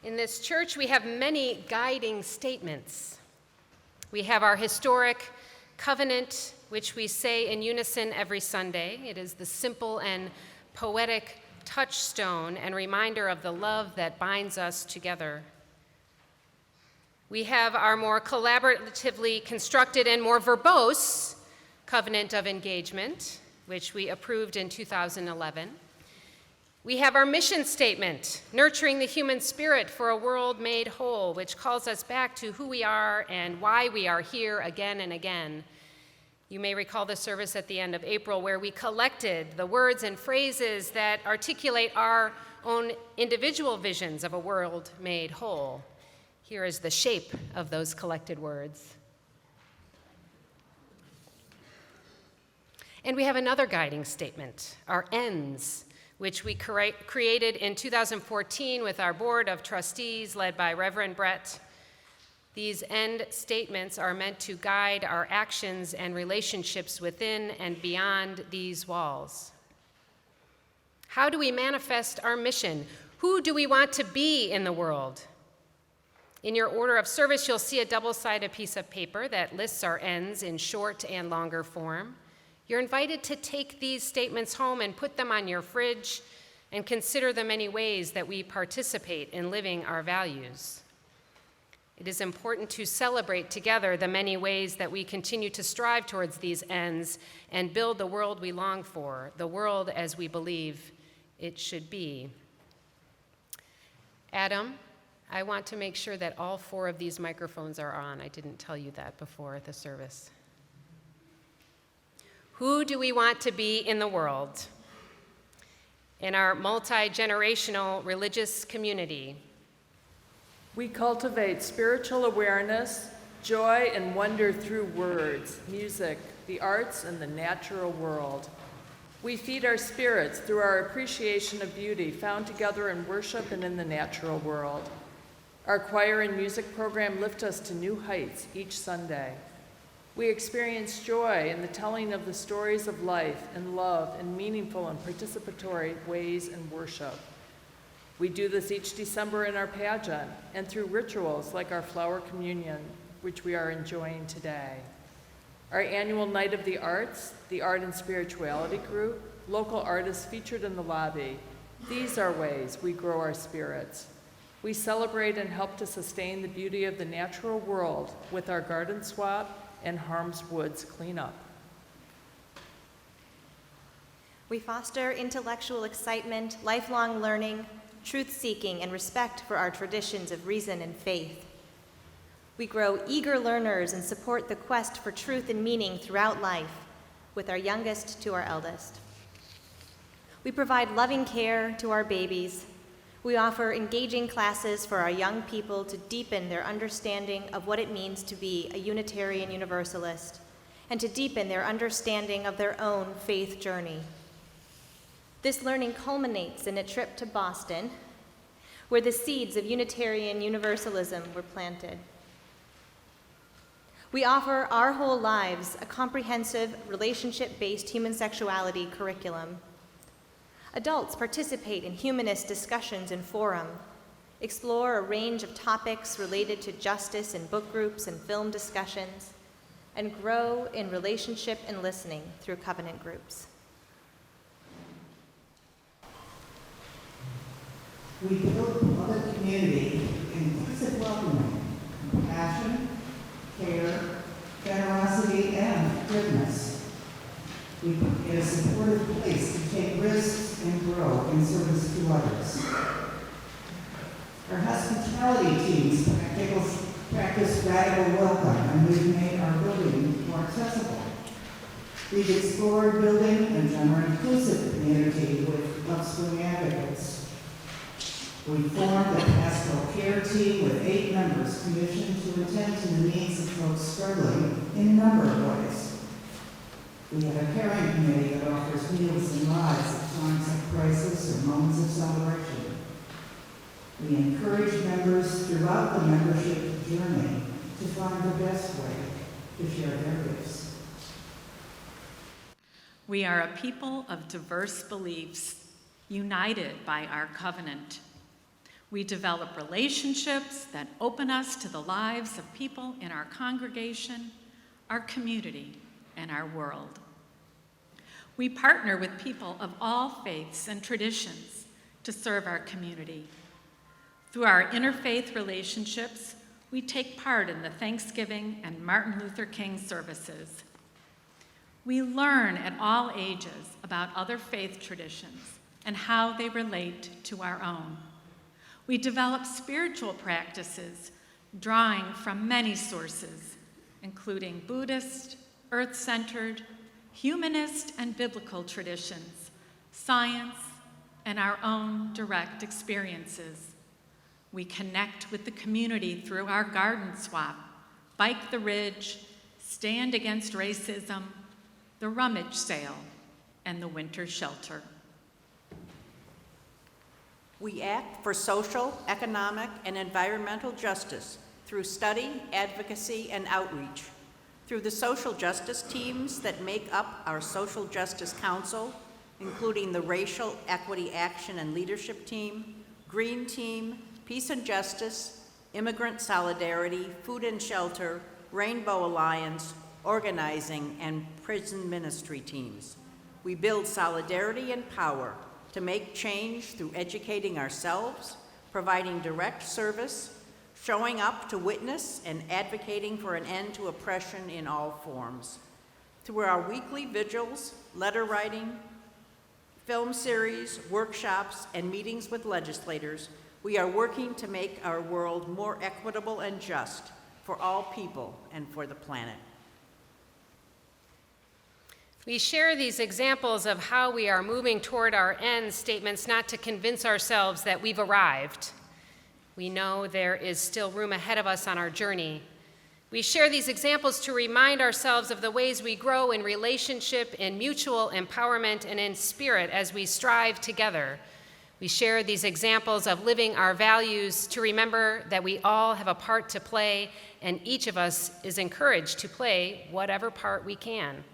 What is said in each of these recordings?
In this church, we have many guiding statements. We have our historic covenant, which we say in unison every Sunday. It is the simple and poetic touchstone and reminder of the love that binds us together. We have our more collaboratively constructed and more verbose covenant of engagement, which we approved in 2011. We have our mission statement, nurturing the human spirit for a world made whole, which calls us back to who we are and why we are here again and again. You may recall the service at the end of April where we collected the words and phrases that articulate our own individual visions of a world made whole. Here is the shape of those collected words. And we have another guiding statement, our ends, which we created in 2014 with our board of trustees led by Reverend Brett. These end statements are meant to guide our actions and relationships within and beyond these walls. How do we manifest our mission? Who do we want to be in the world? In your order of service, you'll see a double-sided piece of paper that lists our ends in short and longer form. You're invited to take these statements home and put them on your fridge and consider the many ways that we participate in living our values. It is important to celebrate together the many ways that we continue to strive towards these ends and build the world we long for, the world as we believe it should be. Adam, I want to make sure that all 4 of these microphones are on. I didn't tell you that before the service. Who do we want to be in the world? In our multi-generational religious community, we cultivate spiritual awareness, joy, and wonder through words, music, the arts, and the natural world. We feed our spirits through our appreciation of beauty found together in worship and in the natural world. Our choir and music program lift us to new heights each Sunday. We experience joy in the telling of the stories of life and love in meaningful and participatory ways in worship. We do this each December in our pageant and through rituals like our flower communion, which we are enjoying today. Our annual Night of the Arts, the Art and Spirituality Group, local artists featured in the lobby. These are ways we grow our spirits. We celebrate and help to sustain the beauty of the natural world with our garden swap and Harms Woods cleanup. We foster intellectual excitement, lifelong learning, truth-seeking, and respect for our traditions of reason and faith. We grow eager learners and support the quest for truth and meaning throughout life, with our youngest to our eldest. We provide loving care to our babies. We offer engaging classes for our young people to deepen their understanding of what it means to be a Unitarian Universalist and to deepen their understanding of their own faith journey. This learning culminates in a trip to Boston, where the seeds of Unitarian Universalism were planted. We offer our whole lives a comprehensive relationship-based human sexuality curriculum. Adults participate in humanist discussions and forum, explore a range of topics related to justice in book groups and film discussions, and grow in relationship and listening through covenant groups. We build public community, inclusive welcoming, compassion, care, generosity, and goodness. We create a supportive place to take risks and grow in service to others. Our hospitality teams practice radical welcome, and we've made our building more accessible. We've explored building a more inclusive community with upswing advocates. We formed a pastoral care team with 8 members commissioned to attend to the needs of folks struggling in a number of ways. We have a caring committee that offers meals and rides at times of crisis or moments of celebration. We encourage members throughout the membership journey to find the best way to share their gifts. We are a people of diverse beliefs, united by our covenant. We develop relationships that open us to the lives of people in our congregation, our community, and our world. We partner with people of all faiths and traditions to serve our community. Through our interfaith relationships, we take part in the Thanksgiving and Martin Luther King services. We learn at all ages about other faith traditions and how they relate to our own. We develop spiritual practices drawing from many sources, including Buddhist, earth-centered, humanist, and biblical traditions, science, and our own direct experiences. We connect with the community through our garden swap, Bike the Ridge, Stand Against Racism, the Rummage Sale, and the Winter Shelter. We act for social, economic, and environmental justice through study, advocacy, and outreach. Through the social justice teams that make up our Social Justice Council, including the Racial Equity Action and Leadership Team, Green Team, Peace and Justice, Immigrant Solidarity, Food and Shelter, Rainbow Alliance, Organizing, and Prison Ministry teams. We build solidarity and power to make change through educating ourselves, providing direct service, showing up to witness, and advocating for an end to oppression in all forms. Through our weekly vigils, letter writing, film series, workshops, and meetings with legislators, we are working to make our world more equitable and just for all people and for the planet. We share these examples of how we are moving toward our end statements not to convince ourselves that we've arrived. We know there is still room ahead of us on our journey. We share these examples to remind ourselves of the ways we grow in relationship, in mutual empowerment, and in spirit as we strive together. We share these examples of living our values to remember that we all have a part to play, and each of us is encouraged to play whatever part we can.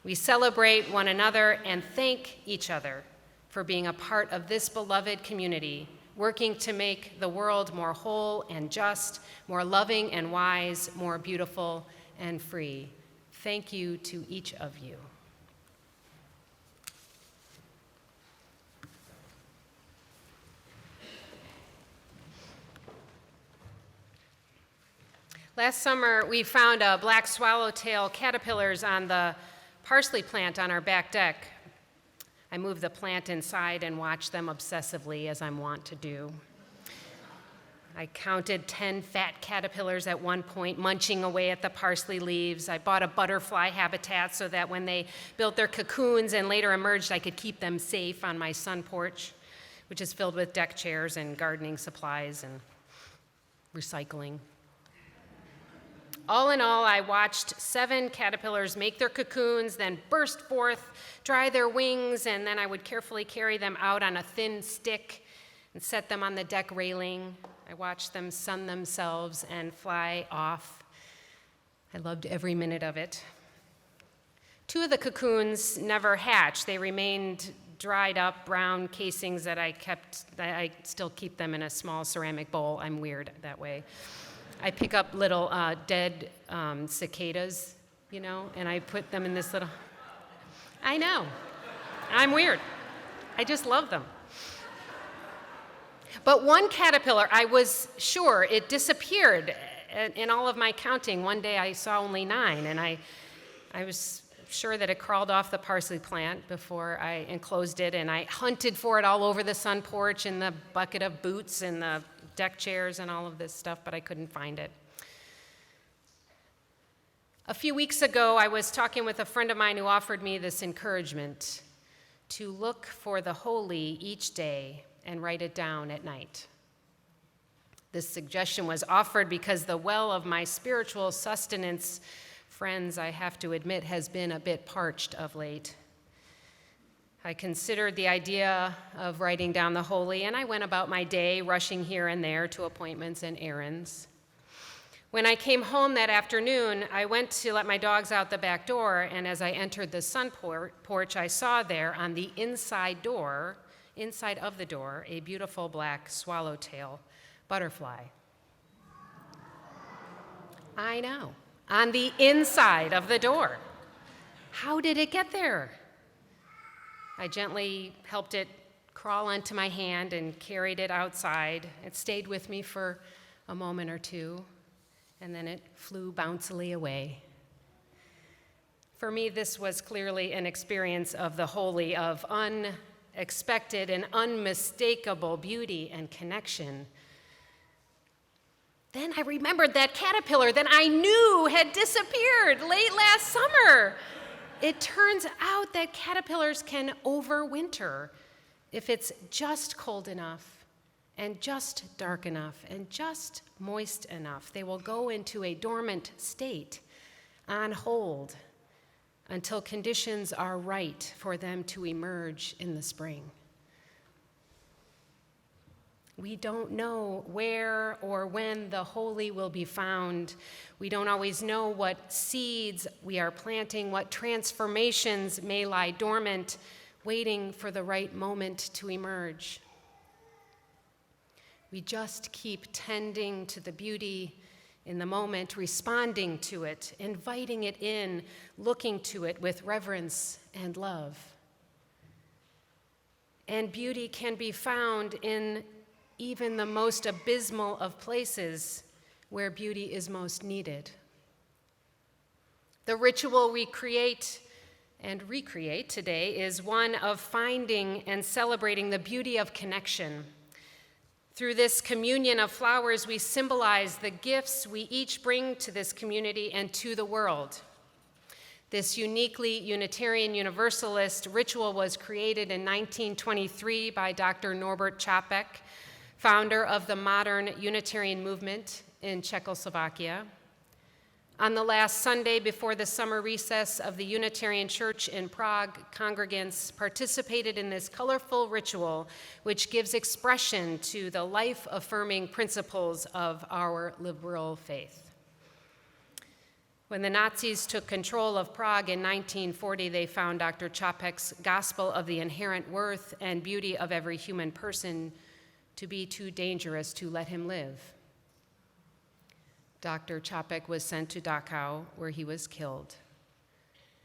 We celebrate one another and thank each other for being a part of this beloved community, working to make the world more whole and just, more loving and wise, more beautiful and free. Thank you to each of you. Last summer, we found black swallowtail caterpillars on the parsley plant on our back deck. I moved the plant inside and watched them obsessively, as I'm wont to do. I counted 10 fat caterpillars at one point, munching away at the parsley leaves. I bought a butterfly habitat so that when they built their cocoons and later emerged, I could keep them safe on my sun porch, which is filled with deck chairs and gardening supplies and recycling. All in all, I watched 7 caterpillars make their cocoons, then burst forth, dry their wings, and then I would carefully carry them out on a thin stick and set them on the deck railing. I watched them sun themselves and fly off. I loved every minute of it. 2 of the cocoons never hatched. They remained dried up brown casings that I still keep them in a small ceramic bowl. I'm weird that way. I pick up little dead cicadas, and I put them in this little, I know, I'm weird. I just love them. But one caterpillar, I was sure it disappeared in all of my counting. One day I saw only 9, and I was sure that it crawled off the parsley plant before I enclosed it, and I hunted for it all over the sun porch in the bucket of boots and the deck chairs and all of this stuff, but I couldn't find it. A few weeks ago, I was talking with a friend of mine who offered me this encouragement to look for the holy each day and write it down at night. This suggestion was offered because the well of my spiritual sustenance, friends, I have to admit, has been a bit parched of late. I considered the idea of writing down the holy, and I went about my day, rushing here and there to appointments and errands. When I came home that afternoon, I went to let my dogs out the back door, and as I entered the sun porch, I saw there on the inside door, inside of the door, a beautiful black swallowtail butterfly. I know, on the inside of the door. How did it get there? I gently helped it crawl onto my hand and carried it outside. It stayed with me for a moment or two, and then it flew bouncily away. For me, this was clearly an experience of the holy, of unexpected and unmistakable beauty and connection. Then I remembered that caterpillar that I knew had disappeared late last summer. It turns out that caterpillars can overwinter if it's just cold enough and just dark enough and just moist enough. They will go into a dormant state on hold until conditions are right for them to emerge in the spring. We don't know where or when the holy will be found. We don't always know what seeds we are planting, what transformations may lie dormant, waiting for the right moment to emerge. We just keep tending to the beauty in the moment, responding to it, inviting it in, looking to it with reverence and love. And beauty can be found in even the most abysmal of places where beauty is most needed. The ritual we create and recreate today is one of finding and celebrating the beauty of connection. Through this communion of flowers, we symbolize the gifts we each bring to this community and to the world. This uniquely Unitarian Universalist ritual was created in 1923 by Dr. Norbert Čapek, founder of the modern Unitarian movement in Czechoslovakia. On the last Sunday before the summer recess of the Unitarian Church in Prague, congregants participated in this colorful ritual, which gives expression to the life-affirming principles of our liberal faith. When the Nazis took control of Prague in 1940, they found Dr. Čapek's Gospel of the Inherent Worth and Beauty of Every Human Person to be too dangerous to let him live. Dr. Čapek was sent to Dachau, where he was killed.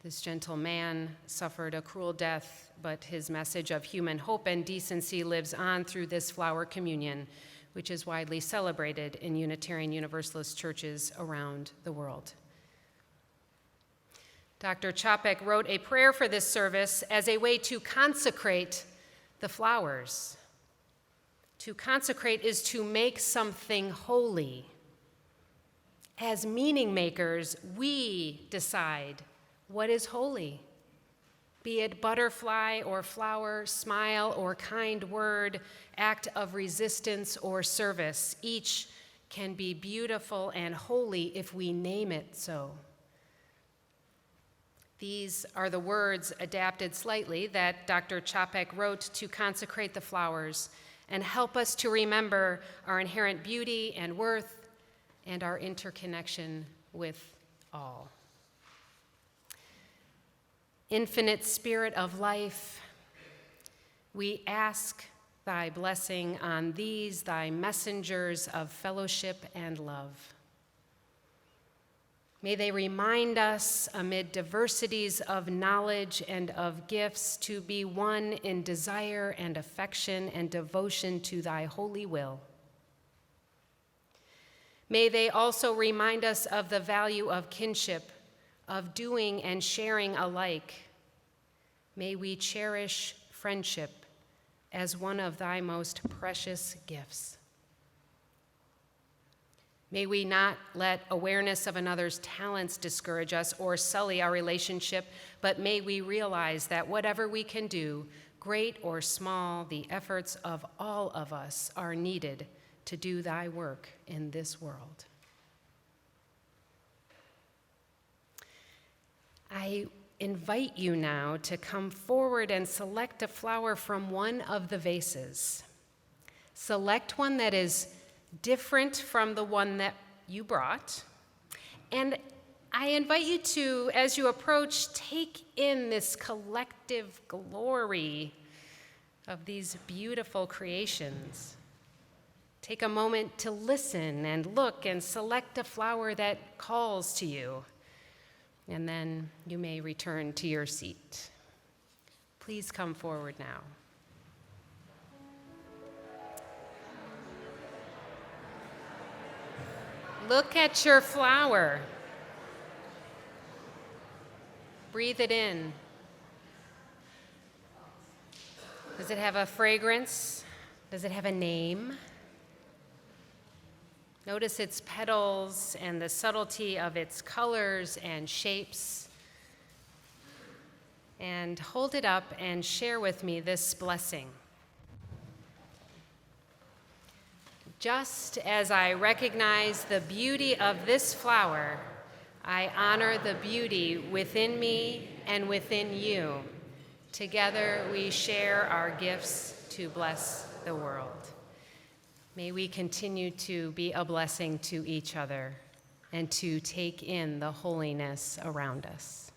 This gentle man suffered a cruel death, but his message of human hope and decency lives on through this flower communion, which is widely celebrated in Unitarian Universalist churches around the world. Dr. Čapek wrote a prayer for this service as a way to consecrate the flowers. To consecrate is to make something holy. As meaning makers, we decide what is holy, be it butterfly or flower, smile or kind word, act of resistance or service. Each can be beautiful and holy if we name it so. These are the words, adapted slightly, that Dr. Čapek wrote to consecrate the flowers and help us to remember our inherent beauty and worth and our interconnection with all. Infinite Spirit of life, we ask thy blessing on these, thy messengers of fellowship and love. May they remind us, amid diversities of knowledge and of gifts, to be one in desire and affection and devotion to thy holy will. May they also remind us of the value of kinship, of doing and sharing alike. May we cherish friendship as one of thy most precious gifts. May we not let awareness of another's talents discourage us or sully our relationship, but may we realize that whatever we can do, great or small, the efforts of all of us are needed to do thy work in this world. I invite you now to come forward and select a flower from one of the vases. Select one that is different from the one that you brought. And I invite you to, as you approach, take in this collective glory of these beautiful creations. Take a moment to listen and look and select a flower that calls to you, and then you may return to your seat. Please come forward now. Look at your flower. Breathe it in. Does it have a fragrance? Does it have a name? Notice its petals and the subtlety of its colors and shapes. And hold it up and share with me this blessing. Just as I recognize the beauty of this flower, I honor the beauty within me and within you. Together we share our gifts to bless the world. May we continue to be a blessing to each other and to take in the holiness around us.